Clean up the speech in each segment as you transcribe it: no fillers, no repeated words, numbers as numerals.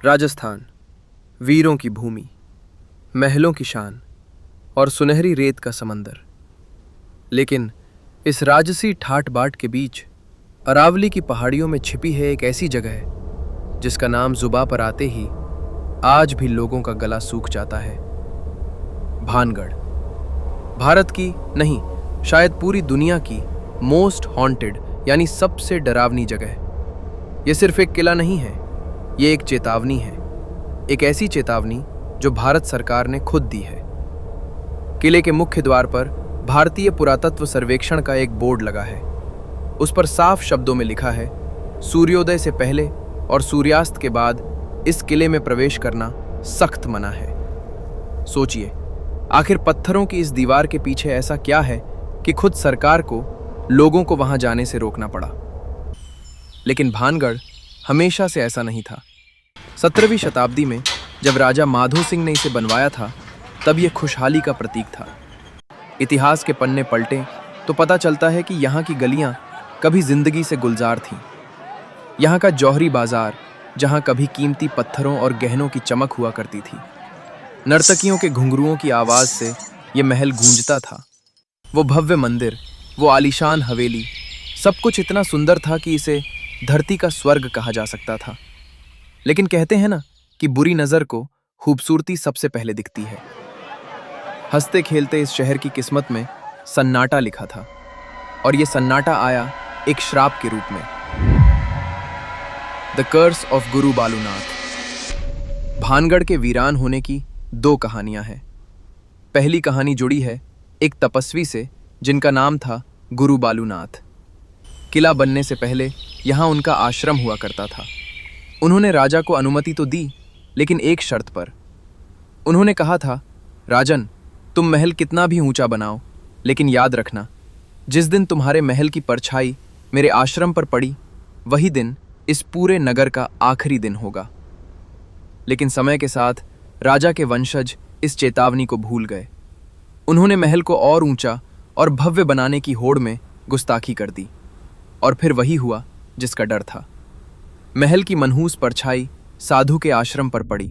राजस्थान, वीरों की भूमि, महलों की शान और सुनहरी रेत का समंदर। लेकिन इस राजसी ठाट बाट के बीच अरावली की पहाड़ियों में छिपी है एक ऐसी जगह जिसका नाम जुबां पर आते ही आज भी लोगों का गला सूख जाता है। भानगढ़, भारत की नहीं, शायद पूरी दुनिया की मोस्ट हॉन्टेड यानी सबसे डरावनी जगह। यह सिर्फ एक किला नहीं है, ये एक चेतावनी है, एक ऐसी चेतावनी जो भारत सरकार ने खुद दी है। किले के मुख्य द्वार पर भारतीय पुरातत्व सर्वेक्षण का एक बोर्ड लगा है। उस पर साफ शब्दों में लिखा है, सूर्योदय से पहले और सूर्यास्त के बाद इस किले में प्रवेश करना सख्त मना है। सोचिए, आखिर पत्थरों की इस दीवार के पीछे ऐसा क्या है कि खुद सरकार को लोगों को वहां जाने से रोकना पड़ा। लेकिन भानगढ़ हमेशा से ऐसा नहीं था। 17वीं शताब्दी में जब राजा माधो सिंह ने इसे बनवाया था, तब यह खुशहाली का प्रतीक था। इतिहास के पन्ने पलटें तो पता चलता है कि यहाँ की गलियाँ कभी जिंदगी से गुलजार थीं। यहाँ का जौहरी बाजार, जहाँ कभी कीमती पत्थरों और गहनों की चमक हुआ करती थी, नर्तकियों के घुंघरुओं की आवाज़ से ये महल गूंजता था। वो भव्य मंदिर, वो आलीशान हवेली, सब कुछ इतना सुंदर था कि इसे धरती का स्वर्ग कहा जा सकता था। लेकिन कहते हैं ना कि बुरी नज़र को खूबसूरती सबसे पहले दिखती है। हंसते खेलते इस शहर की किस्मत में सन्नाटा लिखा था, और ये सन्नाटा आया एक श्राप के रूप में। द कर्स ऑफ गुरु बालूनाथ। भानगढ़ के वीरान होने की दो कहानियां हैं। पहली कहानी जुड़ी है एक तपस्वी से जिनका नाम था गुरु बालूनाथ। किला बनने से पहले यहाँ उनका आश्रम हुआ करता था। उन्होंने राजा को अनुमति तो दी, लेकिन एक शर्त पर। उन्होंने कहा था, राजन, तुम महल कितना भी ऊंचा बनाओ, लेकिन याद रखना, जिस दिन तुम्हारे महल की परछाई मेरे आश्रम पर पड़ी, वही दिन इस पूरे नगर का आखिरी दिन होगा। लेकिन समय के साथ राजा के वंशज इस चेतावनी को भूल गए। उन्होंने महल को और ऊंचा और भव्य बनाने की होड़ में गुस्ताखी कर दी, और फिर वही हुआ जिसका डर था। महल की मनहूस परछाई साधु के आश्रम पर पड़ी,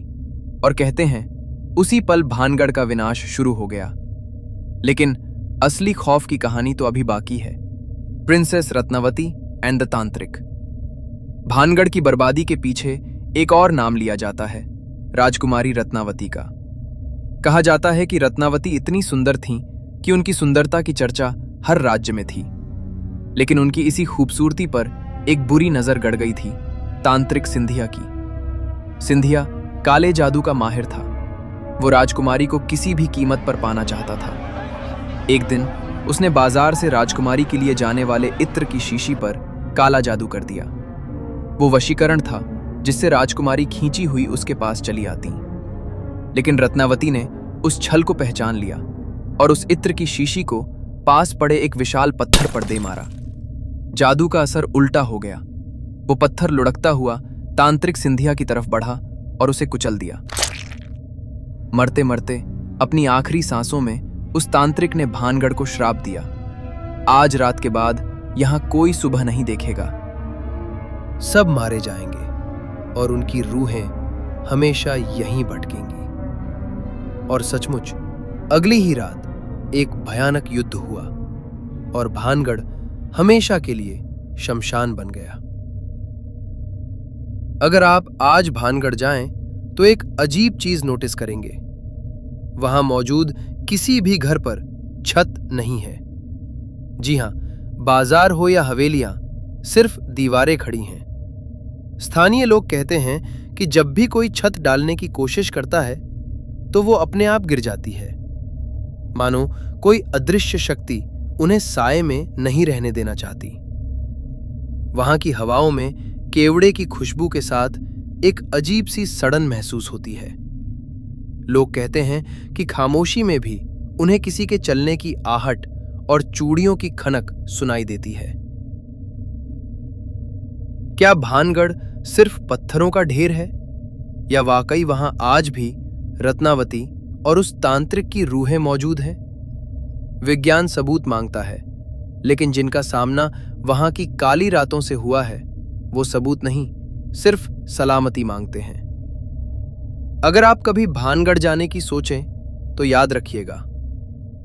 और कहते हैं उसी पल भानगढ़ का विनाश शुरू हो गया। लेकिन असली खौफ की कहानी तो अभी बाकी है। प्रिंसेस रत्नावती एंड द तांत्रिक। भानगढ़ की बर्बादी के पीछे एक और नाम लिया जाता है, राजकुमारी रत्नावती का। कहा जाता है कि रत्नावती इतनी सुंदर थीं कि उनकी सुंदरता की चर्चा हर राज्य में थी। लेकिन उनकी इसी खूबसूरती पर एक बुरी नजर गड़ गई थी तांत्रिक सिंधिया की। सिंधिया काले जादू का माहिर था। वो राजकुमारी को किसी भी कीमत पर पाना चाहता था। एक दिन उसने बाजार से राजकुमारी के लिए जाने वाले इत्र की शीशी पर काला जादू कर दिया। वो वशीकरण था जिससे राजकुमारी खींची हुई उसके पास चली आती। लेकिन रत्नावती ने उस छल को पहचान लिया और उस इत्र की शीशी को पास पड़े एक विशाल पत्थर पर दे मारा। जादू का असर उल्टा हो गया। वो पत्थर लुढ़कता हुआ तांत्रिक सिंधिया की तरफ बढ़ा और उसे कुचल दिया। मरते मरते अपनी आखिरी सांसों में उस तांत्रिक ने भानगढ़ को श्राप दिया, आज रात के बाद यहां कोई सुबह नहीं देखेगा। सब मारे जाएंगे और उनकी रूहें हमेशा यहीं भटकेंगी। और सचमुच अगली ही रात एक भयानक युद्ध हुआ और भानगढ़ हमेशा के लिए शमशान बन गया। अगर आप आज भानगढ़ जाएं तो एक अजीब चीज नोटिस करेंगे। वहां मौजूद किसी भी घर पर छत नहीं है। जी हां, बाजार हो या हवेलियां, सिर्फ दीवारें खड़ी हैं। स्थानीय लोग कहते हैं कि जब भी कोई छत डालने की कोशिश करता है तो वो अपने आप गिर जाती है, मानो कोई अदृश्य शक्ति उन्हें साए में नहीं रहने देना चाहती। वहां की हवाओं में केवड़े की खुशबू के साथ एक अजीब सी सड़न महसूस होती है। लोग कहते हैं कि खामोशी में भी उन्हें किसी के चलने की आहट और चूड़ियों की खनक सुनाई देती है। क्या भानगढ़ सिर्फ पत्थरों का ढेर है, या वाकई वहां आज भी रत्नावती और उस तांत्रिक की रूहें मौजूद हैं? विज्ञान सबूत मांगता है, लेकिन जिनका सामना वहां की काली रातों से हुआ है, वो सबूत नहीं, सिर्फ सलामती मांगते हैं। अगर आप कभी भानगढ़ जाने की सोचें तो याद रखिएगा,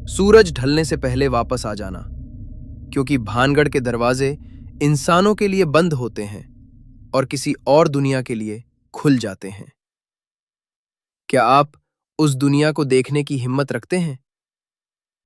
सूरज ढलने से पहले वापस आ जाना, क्योंकि भानगढ़ के दरवाजे इंसानों के लिए बंद होते हैं और किसी और दुनिया के लिए खुल जाते हैं। क्या आप उस दुनिया को देखने की हिम्मत रखते हैं?